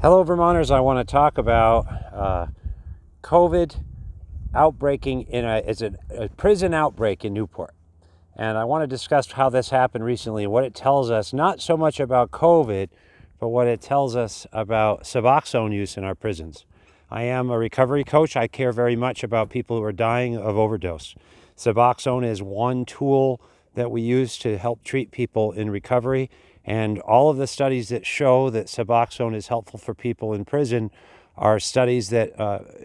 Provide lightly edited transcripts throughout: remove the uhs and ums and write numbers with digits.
Hello, Vermonters. I want to talk about COVID outbreaking it's a prison outbreak in Newport. And I want to discuss how this happened recently and what it tells us, not so much about COVID, but what it tells us about Suboxone use in our prisons. I am a recovery coach. I care very much about people who are dying of overdose. Suboxone is one tool that we use to help treat people in recovery. And all of the studies that show that Suboxone is helpful for people in prison are studies that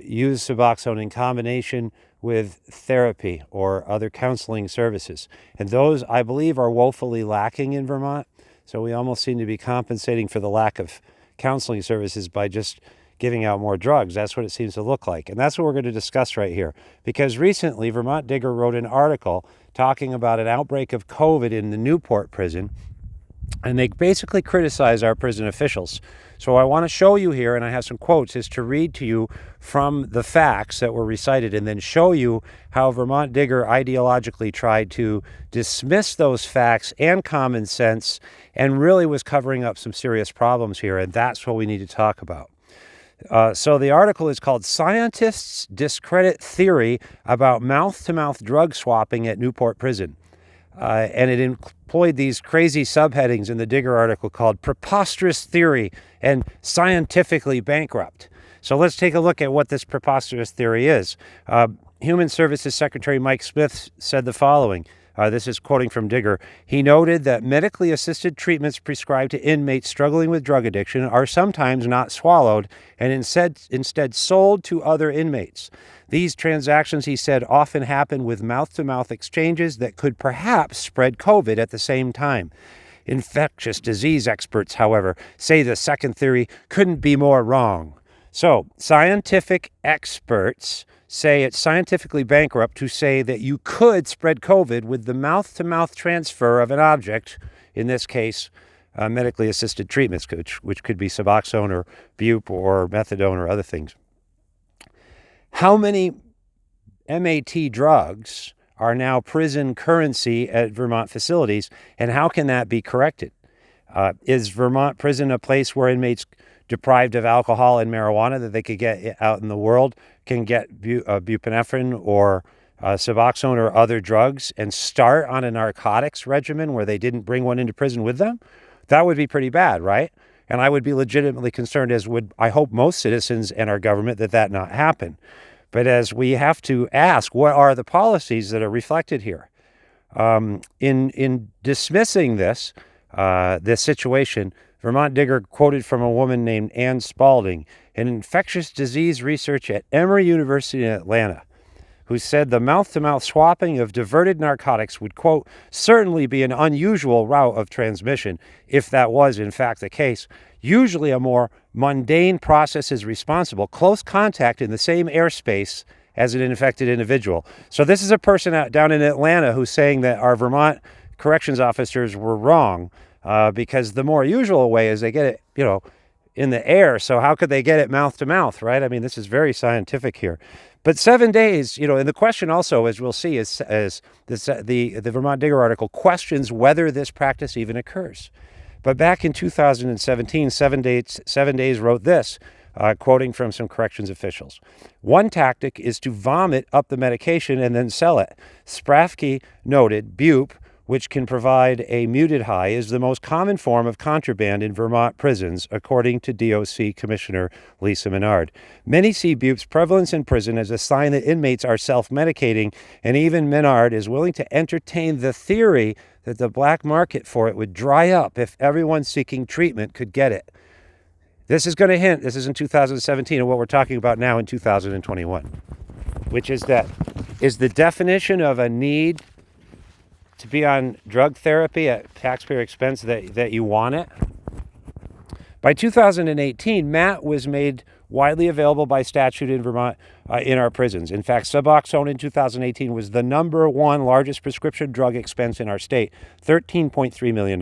use Suboxone in combination with therapy or other counseling services. And those, I believe, are woefully lacking in Vermont. So we almost seem to be compensating for the lack of counseling services by just giving out more drugs. That's what it seems to look like. And that's what we're going to discuss right here. Because recently, VTDigger wrote an article talking about an outbreak of COVID in the Newport prison. And they basically criticize our prison officials. So I want to show you here, and I have some quotes, is to read to you from the facts that were recited and then show you how VTDigger ideologically tried to dismiss those facts and common sense and really was covering up some serious problems here. And that's what we need to talk about. So the article is called Scientists Discredit Theory About Mouth-to-Mouth Drug Swapping at Newport Prison. And it employed these crazy subheadings in the Digger article called Preposterous Theory and Scientifically Bankrupt. So let's take a look at what this preposterous theory is. Human Services Secretary Mike Smith said the following. This is quoting from Digger. He noted that medically assisted treatments prescribed to inmates struggling with drug addiction are sometimes not swallowed and instead sold to other inmates. These transactions, he said, often happen with mouth-to-mouth exchanges that could perhaps spread COVID at the same time. Infectious disease experts, however, say the second theory couldn't be more wrong. So, scientific experts say it's scientifically bankrupt to say that you could spread COVID with the mouth-to-mouth transfer of an object, in this case, medically assisted treatments, which could be Suboxone or Bupe or methadone or other things. How many MAT drugs are now prison currency at Vermont facilities, and how can that be corrected? Is Vermont prison a place where inmates deprived of alcohol and marijuana that they could get out in the world can get buprenorphine or Suboxone or other drugs and start on a narcotics regimen where they didn't bring one into prison with them? That would be pretty bad, right? And I would be legitimately concerned, as would, I hope, most citizens and our government, that not happen. But as we have to ask, what are the policies that are reflected here? In dismissing this situation, VTDigger quoted from a woman named Ann Spalding, an infectious disease researcher at Emory University in Atlanta, who said the mouth-to-mouth swapping of diverted narcotics would, quote, certainly be an unusual route of transmission, if that was in fact the case. Usually a more mundane process is responsible, close contact in the same airspace as an infected individual. So this is a person down in Atlanta who's saying that our Vermont corrections officers were wrong because the more usual way is they get it, in the air. So how could they get it mouth to mouth, right? I mean, this is very scientific here. But 7 days, and the question also, as we'll see, is the VTDigger article questions whether this practice even occurs. But back in 2017, 7 days wrote this, quoting from some corrections officials. One tactic is to vomit up the medication and then sell it. Sprafke noted Bupe, which can provide a muted high, is the most common form of contraband in Vermont prisons, according to DOC Commissioner Lisa Menard. Many see Bupe's prevalence in prison as a sign that inmates are self-medicating, and even Menard is willing to entertain the theory that the black market for it would dry up if everyone seeking treatment could get it. This is going to hint, this is in 2017, and what we're talking about now in 2021, which is the definition of a need to be on drug therapy at taxpayer expense that you want it. By 2018, MAT was made widely available by statute in Vermont in our prisons. In fact, Suboxone in 2018 was the #1 largest prescription drug expense in our state, $13.3 million.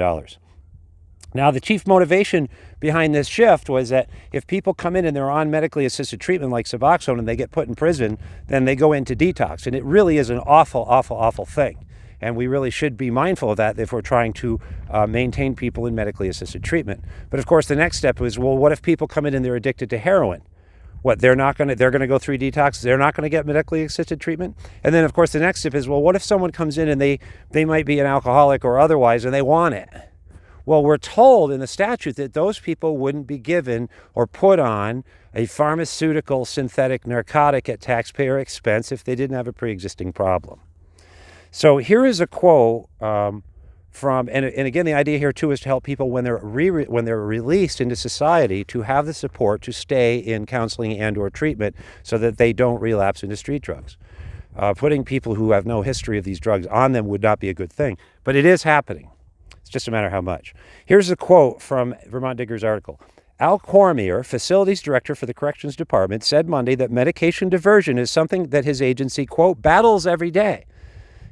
Now, the chief motivation behind this shift was that if people come in and they're on medically assisted treatment like Suboxone and they get put in prison, then they go into detox. And it really is an awful, awful, awful thing. And we really should be mindful of that if we're trying to maintain people in medically assisted treatment. But of course, the next step is, well, what if people come in and they're addicted to heroin? What, they're going to go through detox, they're not going to get medically assisted treatment? And then of course the next step is, well, what if someone comes in and they might be an alcoholic or otherwise and they want it? Well, we're told in the statute that those people wouldn't be given or put on a pharmaceutical synthetic narcotic at taxpayer expense if they didn't have a pre-existing problem. So here is a quote from, and again, the idea here too is to help people when they're released into society to have the support to stay in counseling and or treatment so that they don't relapse into street drugs. Putting people who have no history of these drugs on them would not be a good thing, but it is happening. It's just a matter of how much. Here's a quote from Vermont Digger's article. Al Cormier, facilities director for the Corrections Department, said Monday that medication diversion is something that his agency, quote, battles every day.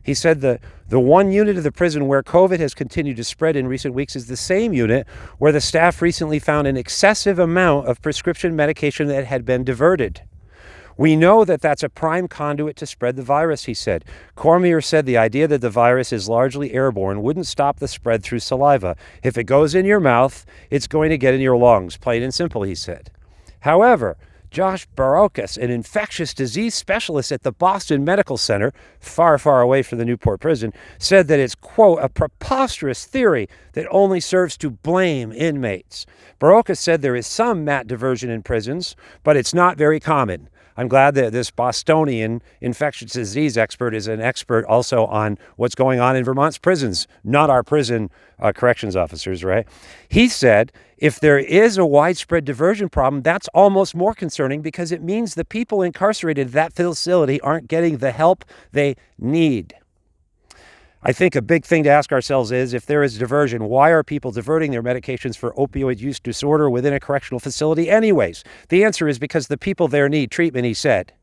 He said the one unit of the prison where COVID has continued to spread in recent weeks is the same unit where the staff recently found an excessive amount of prescription medication that had been diverted. We know that that's a prime conduit to spread the virus, he said. Cormier said the idea that the virus is largely airborne wouldn't stop the spread through saliva. If it goes in your mouth, it's going to get in your lungs, plain and simple, he said. However, Josh Barocas, an infectious disease specialist at the Boston Medical Center, far, far away from the Newport prison, said that it's, quote, a preposterous theory that only serves to blame inmates. Barocas said there is some mat diversion in prisons, but it's not very common. I'm glad that this Bostonian infectious disease expert is an expert also on what's going on in Vermont's prisons, not our prison corrections officers, right? He said, if there is a widespread diversion problem, that's almost more concerning because it means the people incarcerated at that facility aren't getting the help they need. I think a big thing to ask ourselves is, if there is diversion, why are people diverting their medications for opioid use disorder within a correctional facility anyways? The answer is because the people there need treatment, he said.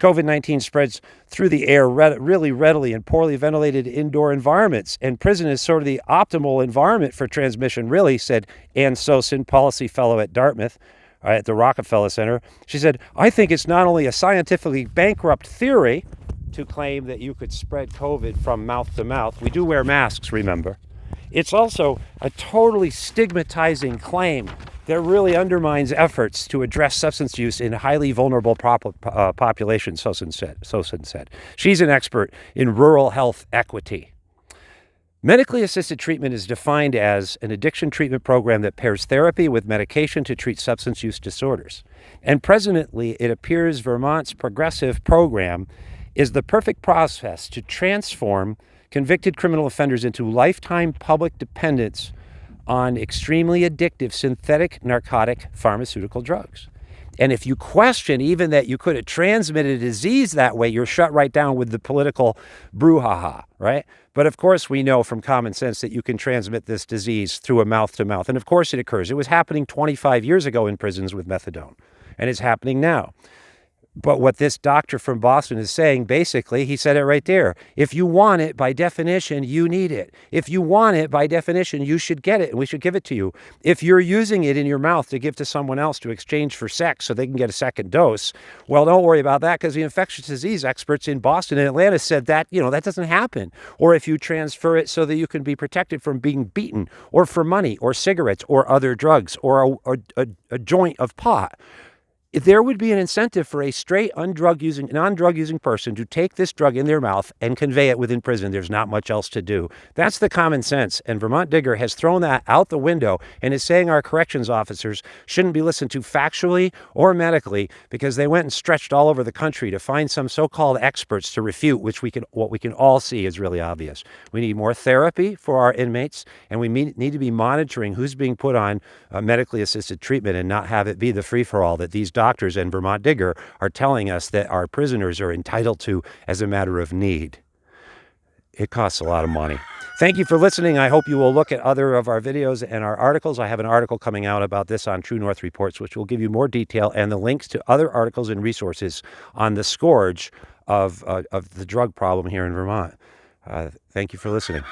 COVID-19 spreads through the air really readily in poorly ventilated indoor environments, and prison is sort of the optimal environment for transmission, really, said Ann Sosin, policy fellow at Dartmouth, at the Rockefeller Center. She said, I think it's not only a scientifically bankrupt theory to claim that you could spread COVID from mouth to mouth. We do wear masks, remember. It's also a totally stigmatizing claim that really undermines efforts to address substance use in highly vulnerable populations, Sosin said. She's an expert in rural health equity. Medically assisted treatment is defined as an addiction treatment program that pairs therapy with medication to treat substance use disorders. And presently, it appears Vermont's progressive program is the perfect process to transform convicted criminal offenders into lifetime public dependence on extremely addictive synthetic narcotic pharmaceutical drugs. And if you question even that you could have transmitted a disease that way, you're shut right down with the political brouhaha, right? But of course, we know from common sense that you can transmit this disease through a mouth-to-mouth. And of course it occurs. It was happening 25 years ago in prisons with methadone, and it's happening now. But what this doctor from Boston is saying, basically, he said it right there. If you want it, by definition, you need it. If you want it, by definition, you should get it, and we should give it to you. If you're using it in your mouth to give to someone else to exchange for sex so they can get a second dose, well, don't worry about that, because the infectious disease experts in Boston and Atlanta said that, that doesn't happen. Or if you transfer it so that you can be protected from being beaten, or for money, or cigarettes, or other drugs, or a joint of pot. If there would be an incentive for a straight non-drug using person to take this drug in their mouth and convey it within prison. There's not much else to do. That's the common sense. And Vermont Digger has thrown that out the window and is saying our corrections officers shouldn't be listened to factually or medically because they went and stretched all over the country to find some so-called experts to refute, what we can all see is really obvious. We need more therapy for our inmates, and we need to be monitoring who's being put on medically assisted treatment and not have it be the free-for-all that these doctors and Vermont Digger are telling us that our prisoners are entitled to as a matter of need. It costs a lot of money. Thank you for listening. I hope you will look at other of our videos and our articles. I have an article coming out about this on True North Reports, which will give you more detail and the links to other articles and resources on the scourge of the drug problem here in Vermont. Thank you for listening.